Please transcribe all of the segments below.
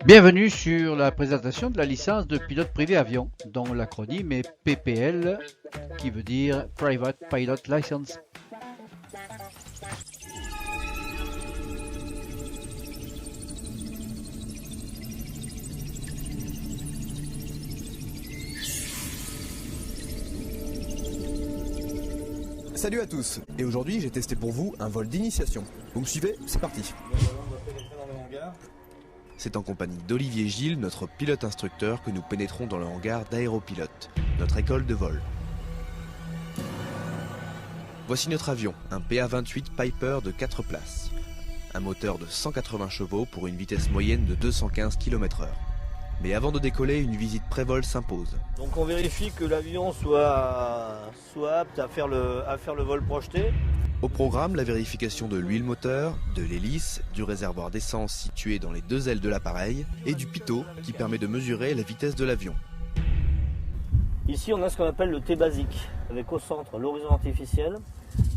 Bienvenue sur la présentation de la licence de pilote privé avion, dont l'acronyme est PPL, qui veut dire Private Pilot License. Salut à tous, et aujourd'hui j'ai testé pour vous un vol d'initiation. Vous me suivez? C'est parti. C'est en compagnie d'Olivier Gilles, notre pilote instructeur, que nous pénétrons dans le hangar d'Aéropilote, notre école de vol. Voici notre avion, un PA-28 Piper de 4 places. Un moteur de 180 chevaux pour une vitesse moyenne de 215 km/h. Mais avant de décoller, une visite pré-vol s'impose. Donc on vérifie que l'avion soit apte à faire le vol projeté. Au programme, la vérification de l'huile moteur, de l'hélice, du réservoir d'essence situé dans les deux ailes de l'appareil et du pitot qui permet de mesurer la vitesse de l'avion. Ici on a ce qu'on appelle le T basique, avec au centre l'horizon artificiel,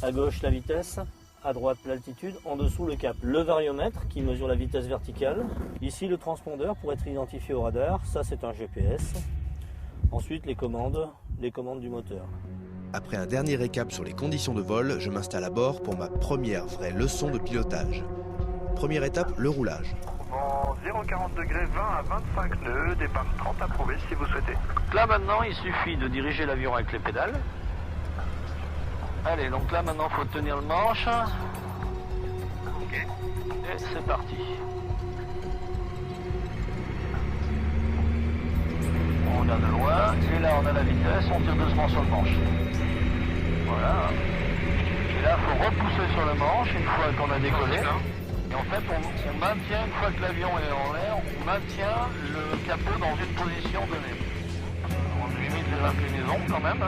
à gauche la vitesse, à droite l'altitude, en dessous le cap. Le variomètre qui mesure la vitesse verticale. Ici le transpondeur pour être identifié au radar, ça c'est un GPS. Ensuite les commandes du moteur. Après un dernier récap sur les conditions de vol, je m'installe à bord pour ma première vraie leçon de pilotage. Première étape, le roulage. En 0,40 degrés, 20 à 25 nœuds, départ 30 approuvé si vous souhaitez. Là maintenant il suffit de diriger l'avion avec les pédales. Allez, donc là maintenant il faut tenir le manche. Et c'est parti. On regarde de loin, et là on a la vitesse, on tire doucement sur le manche. Voilà. Et là il faut repousser sur le manche une fois qu'on a décollé. Et en fait on maintient, une fois que l'avion est en l'air, on maintient le capot dans une position donnée. On limite les inclinaisons quand même.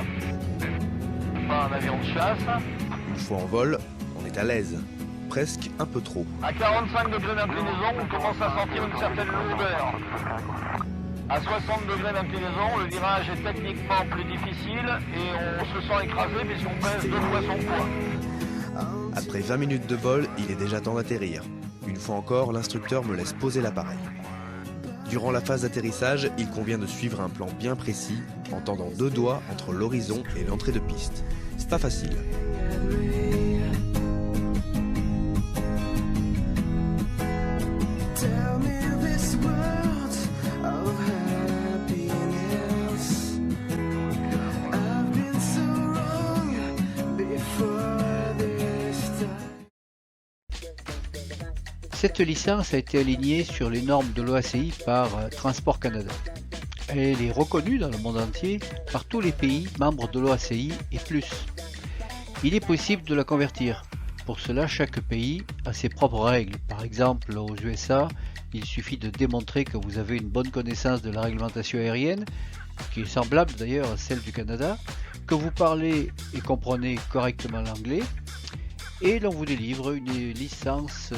Pas un avion de chasse. Une fois en vol, on est à l'aise. Presque un peu trop. À 45 degrés d'inclinaison, on commence à sentir une certaine lourdeur. À 60 degrés d'inclinaison, le virage est techniquement plus difficile et on se sent écrasé puisqu'on pèse 2 fois son poids. Après 20 minutes de vol, il est déjà temps d'atterrir. Une fois encore, l'instructeur me laisse poser l'appareil. Durant la phase d'atterrissage, il convient de suivre un plan bien précis, en tendant 2 doigts entre l'horizon et l'entrée de piste. C'est pas facile. Cette licence a été alignée sur les normes de l'OACI par Transport Canada. Elle est reconnue dans le monde entier par tous les pays membres de l'OACI et plus. Il est possible de la convertir. Pour cela, chaque pays a ses propres règles. Par exemple, aux USA, il suffit de démontrer que vous avez une bonne connaissance de la réglementation aérienne, qui est semblable d'ailleurs à celle du Canada, que vous parlez et comprenez correctement l'anglais, et l'on vous délivre une licence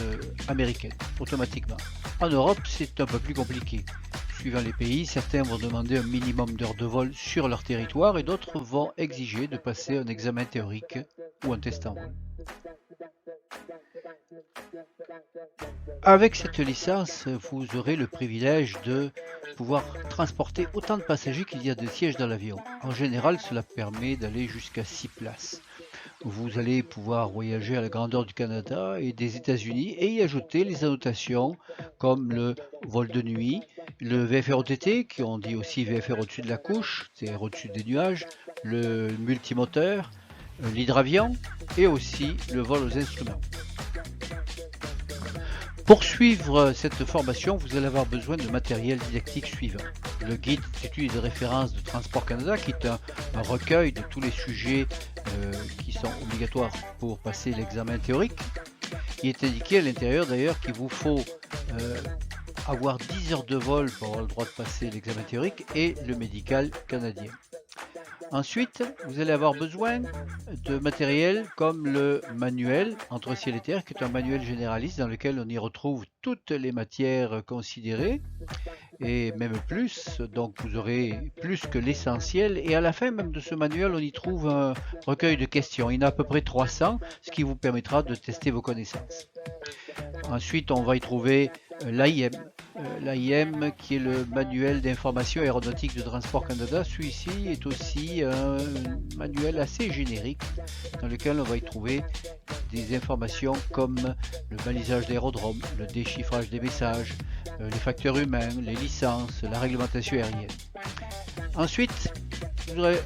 américaine, automatiquement. En Europe, c'est un peu plus compliqué. Suivant les pays, certains vont demander un minimum d'heures de vol sur leur territoire et d'autres vont exiger de passer un examen théorique ou un test en vol. Avec cette licence, vous aurez le privilège de pouvoir transporter autant de passagers qu'il y a de sièges dans l'avion. En général, cela permet d'aller jusqu'à 6 places. Vous allez pouvoir voyager à la grandeur du Canada et des États-Unis et y ajouter les annotations comme le vol de nuit, le VFR-OTT, qui on dit aussi VFR au-dessus de la couche, c'est au-dessus des nuages, le multimoteur, l'hydravion et aussi le vol aux instruments. Pour suivre cette formation, vous allez avoir besoin de matériel didactique suivant. Le guide d'études et de référence de Transport Canada, qui est un recueil de tous les sujets qui sont obligatoires pour passer l'examen théorique. Il est indiqué à l'intérieur d'ailleurs qu'il vous faut avoir 10 heures de vol pour avoir le droit de passer l'examen théorique et le médical canadien. Ensuite, vous allez avoir besoin de matériel comme le manuel Entre ciel et terre, qui est un manuel généraliste dans lequel on y retrouve toutes les matières considérées et même plus. Donc vous aurez plus que l'essentiel. Et à la fin même de ce manuel, on y trouve un recueil de questions. Il y en a à peu près 300, ce qui vous permettra de tester vos connaissances. Ensuite, on va y trouver l'AIM. L'AIM qui est le manuel d'information aéronautique de Transport Canada. Celui-ci est aussi un manuel assez générique dans lequel on va y trouver des informations comme le balisage d'aérodrome, le déchiffrage des messages, les facteurs humains, les licences, la réglementation aérienne. Ensuite, vous aurez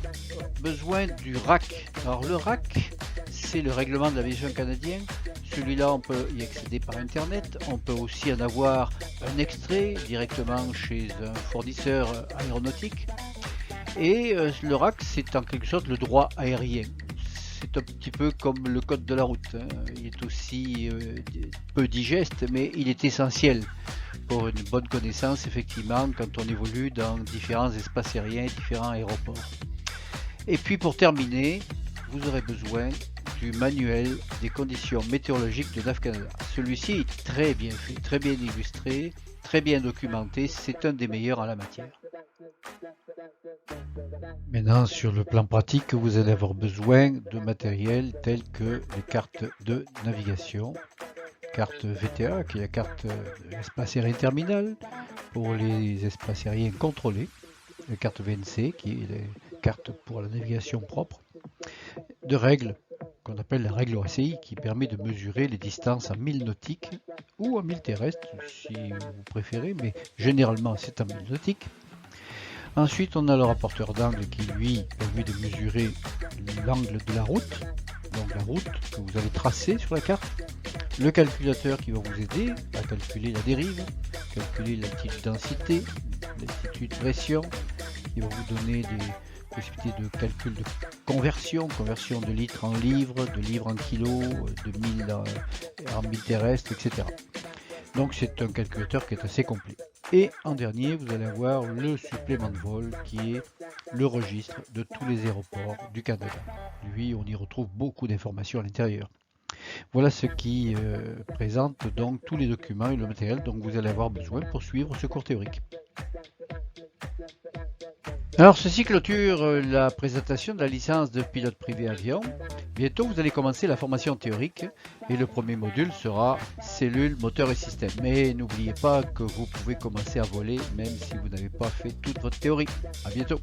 besoin du RAC. Alors le RAC, c'est le règlement de l'aviation canadienne. Celui-là, on peut y accéder par internet. On peut aussi en avoir un extrait directement chez un fournisseur aéronautique. Et le RAC, c'est en quelque sorte le droit aérien. C'est un petit peu comme le code de la route. Il est aussi peu digeste, mais il est essentiel pour une bonne connaissance, effectivement, quand on évolue dans différents espaces aériens et différents aéroports. Et puis pour terminer, vous aurez besoin du manuel des conditions météorologiques de NAV Canada. Celui-ci est très bien fait, très bien illustré, très bien documenté. C'est un des meilleurs en la matière. Maintenant, sur le plan pratique, vous allez avoir besoin de matériel tel que les cartes de navigation, carte VTA qui est la carte de l'espace aérien terminal pour les espaces aériens contrôlés, la carte VNC qui est la carte pour la navigation propre, de règles qu'on appelle la règle OACI qui permet de mesurer les distances en milles nautiques ou en milles terrestres si vous préférez, mais généralement c'est en milles nautiques. Ensuite, on a le rapporteur d'angle qui lui permet de mesurer l'angle de la route, donc la route que vous allez tracer sur la carte. Le calculateur qui va vous aider à calculer la dérive, calculer l'altitude densité, l'altitude pression, qui va vous donner des possibilités de calcul de conversion de litres en livres, de livres en kilos, de milles en milles terrestres, etc. Donc c'est un calculateur qui est assez complet. Et en dernier, vous allez avoir le supplément de vol qui est le registre de tous les aéroports du Canada. Lui, on y retrouve beaucoup d'informations à l'intérieur. Voilà ce qui présente donc tous les documents et le matériel dont vous allez avoir besoin pour suivre ce cours théorique. Alors ceci clôture la présentation de la licence de pilote privé avion. Bientôt vous allez commencer la formation théorique et le premier module sera cellules, moteurs et systèmes. Mais n'oubliez pas que vous pouvez commencer à voler même si vous n'avez pas fait toute votre théorie. À bientôt.